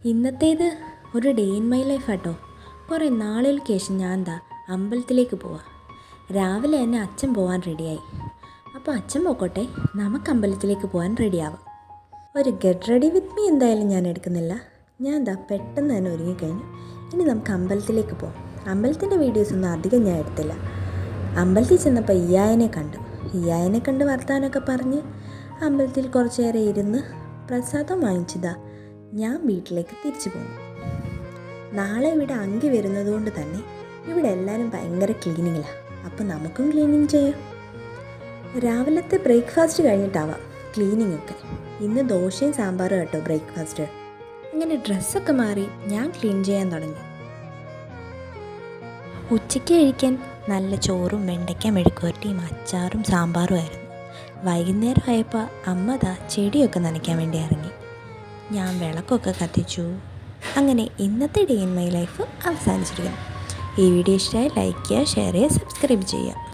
ഇന്നത്തേത് ഒരു day in my life ആട്ടോ. കുറേ നാളുകൾക്ക് ശേഷം ഞാൻ അമ്പലത്തിലേക്ക് പോവാം. രാവിലെ തന്നെ അച്ഛൻ പോകാൻ റെഡിയായി. അപ്പോൾ അച്ഛൻ പോയിക്കോട്ടെ, നമുക്ക് അമ്പലത്തിലേക്ക് പോകാൻ റെഡിയാവാം. ഒരു ഗെറ്റ് റെഡി വിത്ത് മീ എന്തായാലും ഞാൻ എടുക്കുന്നില്ല. ഞാൻ പെട്ടെന്ന് തന്നെ ഒരുങ്ങിക്കഴിഞ്ഞു. ഇനി നമുക്ക് അമ്പലത്തിലേക്ക് പോകാം. അമ്പലത്തിൻ്റെ വീഡിയോസൊന്നും അധികം ഞാൻ എടുത്തില്ല. അമ്പലത്തിൽ ചെന്നപ്പോൾ ഇയായനെ കണ്ട് വർത്താനമൊക്കെ പറഞ്ഞ് അമ്പലത്തിൽ കുറച്ച് നേരം ഇരുന്ന് പ്രസാദം വാങ്ങിച്ചതാ ഞാൻ വീട്ടിലേക്ക് തിരിച്ചു പോകുന്നു. നാളെ ഇവിടെ അങ്കി വരുന്നത് കൊണ്ട് തന്നെ ഇവിടെ എല്ലാവരും ഭയങ്കര ക്ലീനിങ്ങിലാണ്. അപ്പോൾ നമുക്കും ക്ലീനിങ് ചെയ്യാം. രാവിലത്തെ ബ്രേക്ക്ഫാസ്റ്റ് കഴിഞ്ഞിട്ടാവാം ക്ലീനിങ് ഒക്കെ. ഇന്ന് ദോശയും സാമ്പാറും കേട്ടോ ബ്രേക്ക്ഫാസ്റ്റ്. അങ്ങനെ ഡ്രസ്സൊക്കെ മാറി ഞാൻ ക്ലീൻ ചെയ്യാൻ തുടങ്ങി. ഉച്ചയ്ക്ക് കഴിക്കാൻ നല്ല ചോറും വെണ്ടയ്ക്ക മെഴുക്കുവരട്ടിയും അച്ചാറും സാമ്പാറും ആയിരുന്നു. വൈകുന്നേരം ആയപ്പോൾ അമ്മ ചെടിയൊക്കെ നനയ്ക്കാൻ വേണ്ടി ഇറങ്ങി. ഞാൻ വിളക്കൊക്കെ കത്തിച്ചു. അങ്ങനെ ഇന്നത്തെ ഡേ ഇൻ മൈ ലൈഫ് അവസാനിച്ചിരിക്കുന്നു. ഈ വീഡിയോ ഇഷ്ടമായി ലൈക്ക് ചെയ്യുക, ഷെയർ ചെയ്യുക, സബ്സ്ക്രൈബ് ചെയ്യുക.